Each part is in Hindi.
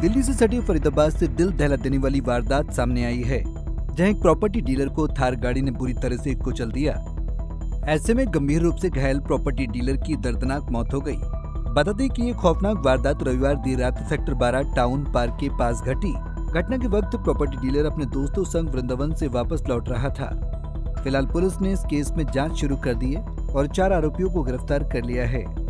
दिल्ली से सटे फरीदाबाद से दिल दहला देने वाली वारदात सामने आई है, जहां एक प्रॉपर्टी डीलर को थार गाड़ी ने बुरी तरह से कुचल दिया। ऐसे में गंभीर रूप से घायल प्रॉपर्टी डीलर की दर्दनाक मौत हो गई। बता दें कि ये खौफनाक वारदात रविवार देर रात सेक्टर 12 टाउन पार्क के पास घटी। घटना के वक्त प्रॉपर्टी डीलर अपने दोस्तों संग वृंदावन से वापस लौट रहा था। फिलहाल पुलिस ने इस केस में जांच शुरू कर दी है और 4 आरोपियों को गिरफ्तार कर लिया है।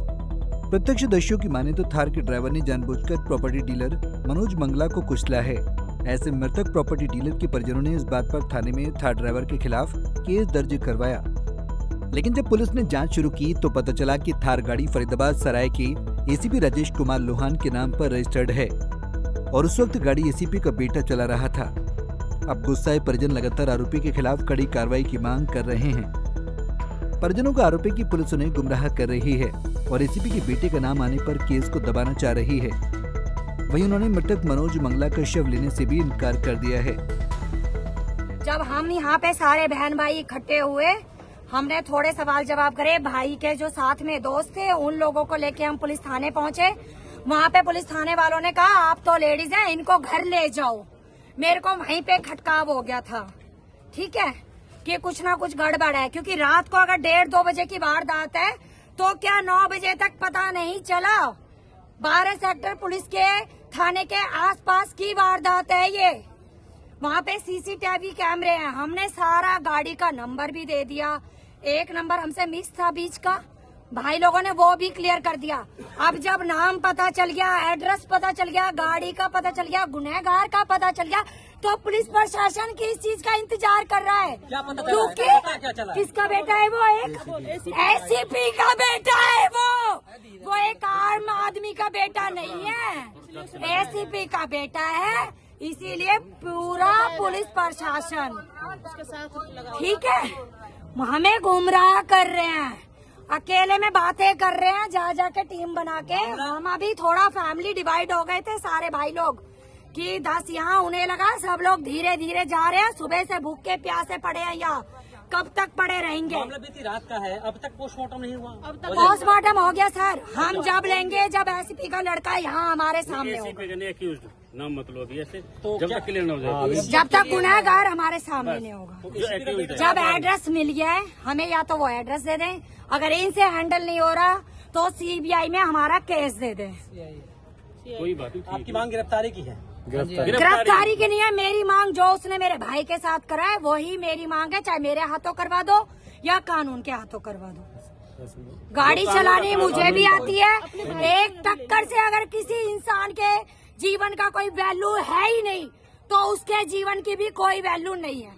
प्रत्यक्षदर्शियों की माने तो थार के ड्राइवर ने जानबूझकर प्रॉपर्टी डीलर मनोज मंगला को कुचला है। ऐसे मृतक प्रॉपर्टी डीलर के परिजनों ने इस बात पर थाने में थार ड्राइवर के खिलाफ केस दर्ज करवाया। लेकिन जब पुलिस ने जांच शुरू की तो पता चला कि थार गाड़ी फरीदाबाद सराय के एसीपी राजेश कुमार लोहान के नाम पर रजिस्टर्ड है और उस वक्त गाड़ी एसीपी का बेटा चला रहा था। अब गुस्साए परिजन लगातार आरोपी के खिलाफ कड़ी कार्रवाई की मांग कर रहे हैं। परिजनों का आरोप है कि पुलिस उन्हें गुमराह कर रही है और एसीपी के बेटे का नाम आने पर केस को दबाना चाह रही है। वहीं उन्होंने मृतक मनोज मंगला का शव लेने से भी इनकार कर दिया है। जब हम यहाँ पे सारे बहन भाई इकट्ठे हुए, हमने थोड़े सवाल जवाब करे। भाई के जो साथ में दोस्त थे उन लोगों को लेके हम पुलिस थाने पहुँचे। वहाँ पे पुलिस थाने वालों ने कहा आप तो लेडीज हैं, इनको घर ले जाओ। मेरे को वहीं पे खटकाव हो गया था, ठीक है, कि कुछ ना कुछ गड़बड़ है, क्योंकि रात को अगर 1:30-2 बजे की वारदात है तो क्या 9 बजे तक पता नहीं चला? 12 सेक्टर पुलिस के थाने के आसपास की वारदात है ये। वहाँ पे सीसीटीवी कैमरे हैं। हमने सारा गाड़ी का नंबर भी दे दिया। एक नंबर हमसे मिस था बीच का, भाई लोगों ने वो भी क्लियर कर दिया। अब जब नाम पता चल गया, एड्रेस पता चल गया, गाड़ी का पता चल गया, गुनहगार का पता चल गया, तो पुलिस प्रशासन किस चीज का इंतजार कर रहा है? क्योंकि किसका बेटा है वो? एक एसीपी का बेटा है वो एक आम आदमी का बेटा नहीं है, एसीपी का बेटा है। इसीलिए पूरा पुलिस प्रशासन, ठीक है, हमें गुमराह कर रहे हैं, अकेले में बातें कर रहे हैं, जा जाके टीम बना के। हम अभी थोड़ा फैमिली डिवाइड हो गए थे सारे भाई लोग कि 10 यहाँ उन्हें लगा, सब लोग धीरे धीरे जा रहे हैं। सुबह से भूखे प्यासे पड़े हैं यहाँ, कब तक पड़े रहेंगे? मामला बीती रात का है, अब तक पोस्टमार्टम नहीं हुआ। पोस्टमार्टम हो गया सर, हम जब लेंगे जब एसीपी का लड़का यहाँ हमारे सामने होगा, नाम मतलब ऐसे तो जब तक क्लियर न हो जाए, जब तक गुनहगार हमारे सामने नहीं होगा। जब एड्रेस मिल गया है हमें, या तो वो एड्रेस दे दें, अगर इनसे हैंडल नहीं हो रहा तो सीबीआई में हमारा केस दे दें। कोई बात नहीं। आपकी मांग गिरफ्तारी की है? गिरफ्तारी की नहीं है मेरी मांग, जो उसने मेरे भाई के साथ करा है वही मेरी मांग है। चाहे मेरे हाथों करवा दो या कानून के हाथों करवा दो। गाड़ी चलानी मुझे भी आती है। एक टक्कर से अगर किसी इंसान के जीवन का कोई वैल्यू है ही नहीं तो उसके जीवन की भी कोई वैल्यू नहीं है।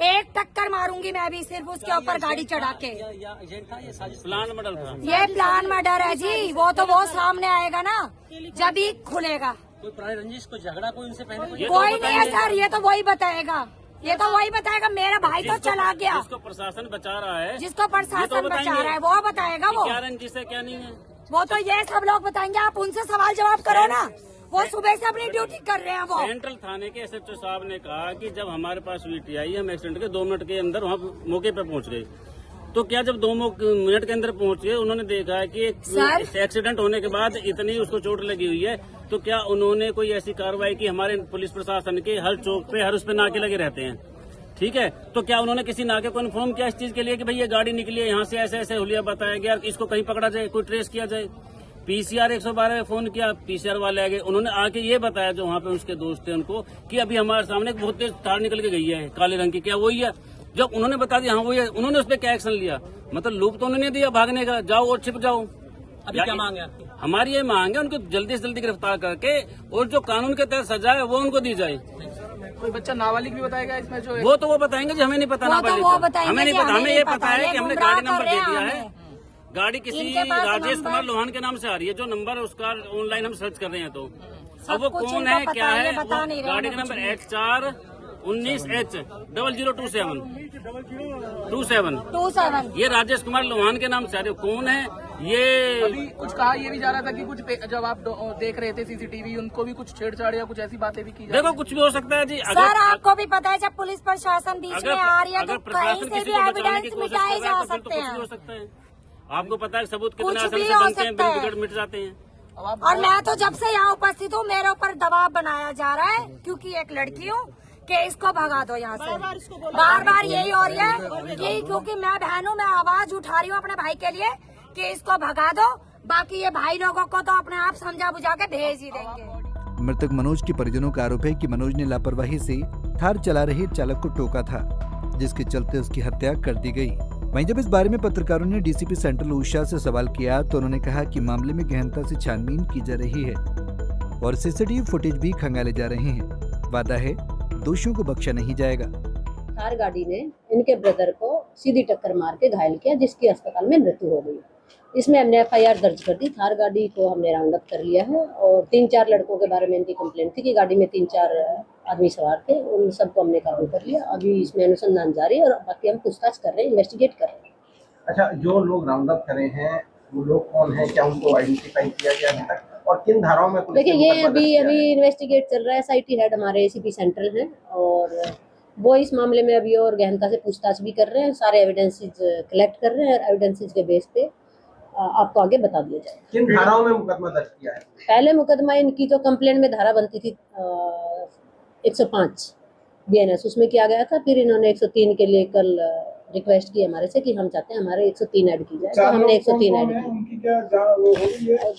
एक टक्कर मारूंगी मैं भी सिर्फ उसके ऊपर गाड़ी चढ़ा के। प्लान मर्डर था ये, प्लान मर्डर है जी। वो तो वो सामने आएगा ना जब ही खुलेगा। कोई पुरानी रंजिश, कोई झगड़ा, कोई उनसे पहले कोई नहीं है सर, ये तो वही बताएगा, ये तो वही बताएगा। मेरा भाई तो चला गया, जिसको प्रशासन बचा रहा है, जिसको प्रशासन बचा रहा है वो बताएगा। वो क्या रंजिश है क्या नहीं है वो तो ये सब लोग बताएंगे। आप उनसे सवाल जवाब करो ना, वो सुबह से अपनी ड्यूटी कर रहे हैं। वो सेंट्रल थाने के एसएचओ साहब ने कहा कि जब हमारे पास वीटी आई, हम एक्सीडेंट के 2 मिनट के अंदर वहाँ मौके पे पहुँच गए। तो क्या जब 2 मिनट के अंदर पहुँच गए, उन्होंने देखा है कि एक्सीडेंट होने के बाद इतनी उसको चोट लगी हुई है, तो क्या उन्होंने कोई ऐसी कार्रवाई की? हमारे पुलिस प्रशासन के हर चौक पे, हर उस पे नाके लगे रहते हैं, ठीक है, तो क्या उन्होंने किसी नाके को इन्फॉर्म किया इस चीज के लिए कि भाई ये गाड़ी निकली है यहाँ से, ऐसे ऐसे हुलिया बताया गया, इसको कहीं पकड़ा जाए, कोई ट्रेस किया जाए? पीसीआर 112 में फोन किया, पीसीआर वाले आ गए, उन्होंने आके ये बताया जो वहाँ पे उसके दोस्त थे उनको कि अभी हमारे सामने बहुत तेज तार निकल के गई है काले रंग की। क्या वही है? जब उन्होंने बता दिया हाँ वही है, उन्होंने उस पर क्या एक्शन लिया? मतलब लूप तो उन्होंने दिया भागने का, जाओ और छिप जाओ। अभी क्या मांग है? हमारी ये मांग है उनको जल्दी से जल्दी गिरफ्तार करके और जो कानून के तहत सजा है वो उनको दी जाए। कोई बच्चा नाबालिग भी बताएगा इसमें जो है? वो तो वो बताएंगे जी, हमें नहीं पता नाबालिग का, हमें नहीं पता। हमें ये पता है कि हमने गाड़ी नंबर दे दिया है, गाड़ी किसी राजेश कुमार लोहान के नाम से आ रही है, जो नंबर है उसका ऑनलाइन हम सर्च कर रहे हैं। तो अब वो कौन है क्या है? गाड़ी का नंबर H4 19H 0027 ये राजेश कुमार लोहान के नाम से आ रही है। कौन है ये? अभी कुछ कहा ये भी जा रहा था कि कुछ जब आप देख रहे थे सीसीटीवी, उनको भी कुछ छेड़छाड़ या कुछ ऐसी बातें भी की जा रही? देखो कुछ भी हो सकता है जी। सर आपको भी पता है जब पुलिस प्रशासन बीच में आ रही है तो कहीं से भी एविडेंस मिटाए जा सकते हैं। हो सकता है, आपको पता है सबूत कितने आसानी से बनते हैं, बिगड़ मिट जाते हैं। और मैं तो जब से यहाँ उपस्थित हूँ मेरे ऊपर दबाव बनाया जा रहा है, क्योंकि एक लड़की हूँ कि इसको भगा दो यहाँ से। बार बार यही हो रही है कि क्योंकि मैं बहन हूँ, मैं आवाज उठा रही हूँ अपने भाई के लिए कि इसको भगा दो। बाकी ये भाई लोगों को तो अपने आप समझा बुझा के भेज ही देंगे। मृतक मनोज के परिजनों का आरोप है कि मनोज ने लापरवाही से थार चला रहे चालक को टोका था, जिसके चलते उसकी हत्या कर दी गई। वहीं जब इस बारे में पत्रकारों ने डीसीपी सेंट्रल उषा से सवाल किया तो उन्होंने कहा कि मामले में गहनता से छानबीन की जा रही है और सीसीटीवी फुटेज भी खंगाले जा रहे हैं। वादा है दोषियों को बख्शा नहीं जाएगा। थार गाड़ी ने इनके ब्रदर को सीधी टक्कर मार के घायल किया, जिसकी अस्पताल में मृत्यु हो गई। इसमें हमने एफआईआर दर्ज कर दी। थार गाड़ी को हमने राउंड अप कर लिया है और 3-4 लड़कों के बारे में इनकी कंप्लेंट थी कि गाड़ी में 3-4 आदमी सवार थे, उन सबको हमने काबू कर लिया। अभी इसमें अनुसंधान जारी है और बाकी हम पूछताछ कर रहे हैं, इन्वेस्टिगेट कर रहे हैं। अच्छा, जो लोग राउंड अप करे हैं वो लोग कौन हैं, क्या उनको आइडेंटिफाई किया गया अभी तक, और किन धाराओं में? देखिए, ये अभी इन्वेस्टिगेट चल रहा है। SIT हेड हमारे ACP सेंट्रल हैं और वो इस मामले में अभी और गहनता से पूछताछ भी कर रहे हैं, सारे एविडेंसेस कलेक्ट कर रहे हैं और एविडेंसेस के बेस पे आपको आगे बता दिया जाए। किन धाराओं में मुकदमा दर्ज किया है? पहले मुकदमा इनकी जो कंप्लेंट में धारा बनती थी 105 BNS, उसमें किया गया था। फिर इन्होंने 103 के लिए कल रिक्वेस्ट की हमारे से कि हम चाहते हैं हमारे 103 ऐड की जाए, तो हमने 103 ऐड की।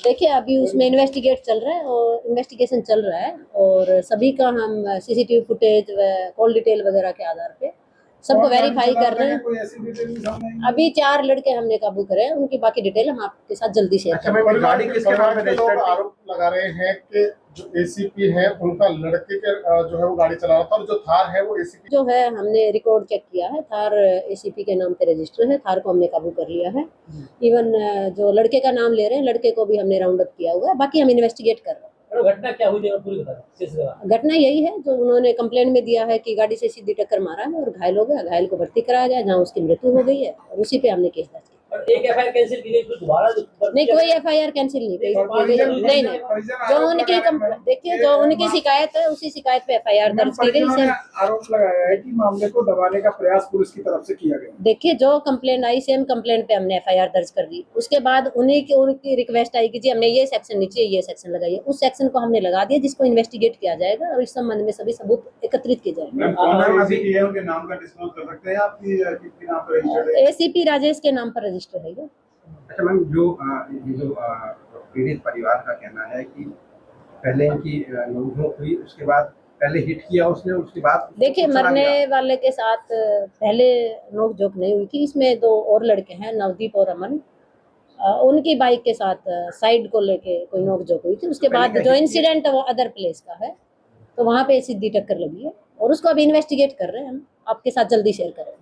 देखिए, अभी उसमें इन्वेस्टिगेट चल रहा है और इन्वेस्टिगेशन चल रहा है और सभी का हम CCTV फुटेज व कॉल डिटेल वगैरह के आधार पे सबको वेरीफाई कर रहे हैं। अभी 4 लड़के हमने काबू करे हैं, उनकी बाकी डिटेल हम आपके साथ जल्दी शेयर करेंगे। गाड़ी किसके नाम पे रजिस्टर्ड थी? आरोप लगा रहे हैं कि जो ACP है उनका लड़के के जो है वो गाड़ी चला रहा था और जो थार है वो ACP जो है हमने रिकॉर्ड चेक किया है, थार ACP के नाम पे रजिस्टर है। थार को हमने काबू कर लिया है। इवन जो लड़के का नाम ले रहे हैं, लड़के को भी हमने राउंड अप किया हुआ है। बाकी हम इन्वेस्टिगेट कर रहे हैं। घटना क्या हुई पूरी बता। घटना यही है जो उन्होंने कंप्लेंट में दिया है कि गाड़ी से सीधी टक्कर मारा है और घायल हो गया। घायल को भर्ती कराया गया, जहाँ उसकी मृत्यु हो गई है और उसी पे हमने केस दर्ज किया। और एक FIR कैंसिल की गई, फिर दोबारा नहीं, कोई FIR कैंसिल नहीं की। नहीं, जो उनकी देखिए, जो उनकी शिकायत है उसी शिकायत पे FIR दर्ज की गई। आरोप लगाया है कि मामले को दबाने का प्रयास पुलिस की तरफ से किया गया। देखिए, जो कंप्लेंट आई सेम कंप्लेंट पे हमने FIR दर्ज कर दी। उसके बाद उनकी रिक्वेस्ट आई कि जी हमने ये सेक्शन नीचे ये सेक्शन लगाइए, उस सेक्शन को हमने लगा दिया, जिसको इन्वेस्टिगेट किया जाएगा और इस संबंध में सभी सबूत एकत्रित किए जाएंगे। ACP राजेश के नाम पर रजिस्टर है। अच्छा मैम, जो पीड़ित परिवार का कहना है कि पहले इनकी नोक हुई, उसके बाद पहले हिट किया उसने, उसके बाद देखिए, मरने वाले के साथ पहले नोक झोंक नहीं हुई थी। इसमें 2 और लड़के हैं, नवदीप और अमन। उनकी बाइक के साथ साइड को लेके कोई नोक झोंक हुई थी। उसके बाद जो इंसिडेंट है वो अदर प्लेस का है, तो वहाँ पे सीधी टक्कर लगी है और उसको अभी इन्वेस्टिगेट कर रहे हैं। हम आपके साथ जल्दी शेयर करेंगे।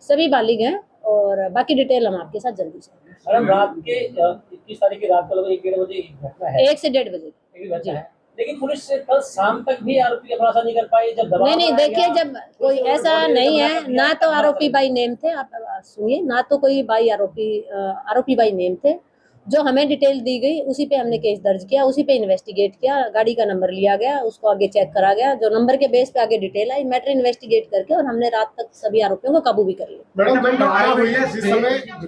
सभी बालिग हैं और बाकी डिटेल हम आपके साथ जल्दी शेयर करेंगे। रात के 21 तारीख की रात को लगभग 1-1:30 बजे घटना है। 1 से 1:30 बजे है। लेकिन पुलिस से कल शाम तक भी आरोपी का खुलासा नहीं कर पाई। जब दबाव नहीं, देखिए, जब कोई ऐसा नहीं है, ना तो आरोपी बाई नेम थे। आप सुनिए, ना तो कोई आरोपी बाई नेम थे। जो हमें डिटेल दी गई उसी पे हमने केस दर्ज किया, उसी पे इन्वेस्टिगेट किया। गाड़ी का नंबर लिया गया, उसको आगे चेक करा गया। जो नंबर के बेस पे आगे डिटेल आई, मैटर इन्वेस्टिगेट करके और हमने रात तक सभी आरोपियों को काबू भी कर लिया। मैडम,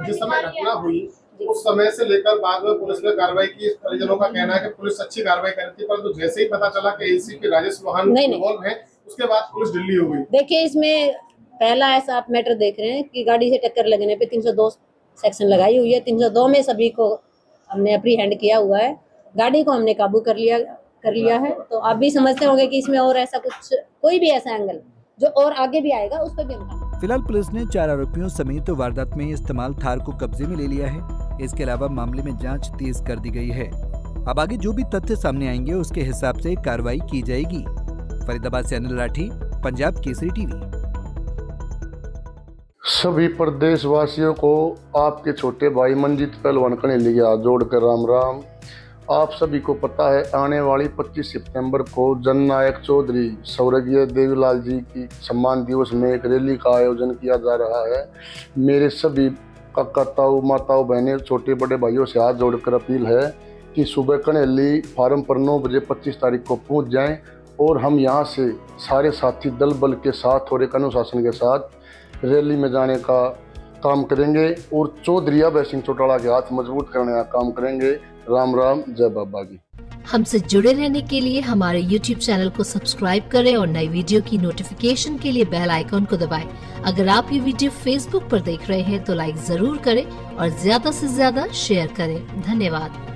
जिस समय घटना हुई उस समय से लेकर बाद में पुलिस ने कार्रवाई की। परिजनों का कहना है कि पुलिस अच्छी कार्रवाई करी थी, परंतु जैसे ही पता चला कि ACP राजेश लोहान इन्वॉल्व है, उसके बाद पुलिस दिल्ली हो गई। देखिए, इसमें पहला ऐसा आप मैटर देख रहे हैं कि गाड़ी से टक्कर लगने पे 302 सेक्शन लगाई हुई है। 302 में सभी को हमने अप्रीहेंड किया हुआ है। गाड़ी को हमने काबू कर लिया है। तो आप भी समझते होंगे कि इसमें और ऐसा कोई भी ऐसा एंगल जो और आगे भी आएगा, उस पर भी हम। फिलहाल पुलिस ने 4 आरोपियों समेत वारदात में इस्तेमाल थार को कब्जे में ले लिया है। इसके अलावा मामले में जांच तेज कर दी गई है। अब आगे जो भी तथ्य सामने आएंगे उसके हिसाब से कार्रवाई की जाएगी। फरीदाबाद से अनिल राठी, पंजाब केसरी टीवी। सभी प्रदेशवासियों को आपके छोटे भाई मंजीत पहलवान कनेली के हाथ जोड़कर राम राम। आप सभी को पता है, आने वाली 25 सितंबर को जननायक चौधरी स्वर्गीय देवीलाल जी की सम्मान दिवस में एक रैली का आयोजन किया जा रहा है। मेरे सभी काका ताऊ माताओं बहनें छोटे बड़े भाइयों से हाथ जोड़कर अपील है कि सुबह कनेली फार्म पर 9 बजे 25 तारीख को पहुंच जाएं और हम यहां से सारे साथी दल बल के साथ और एक अनुशासन के साथ रैली में जाने का काम करेंगे और चौधरी अभय सिंह चौटाला के हाथ मजबूत करने का काम करेंगे। राम राम, जय बाबा की। हमसे जुड़े रहने के लिए हमारे YouTube चैनल को सब्सक्राइब करें और नई वीडियो की नोटिफिकेशन के लिए बेल आइकॉन को दबाएं। अगर आप ये वीडियो Facebook पर देख रहे हैं तो लाइक जरूर करें और ज्यादा से ज्यादा शेयर करें। धन्यवाद।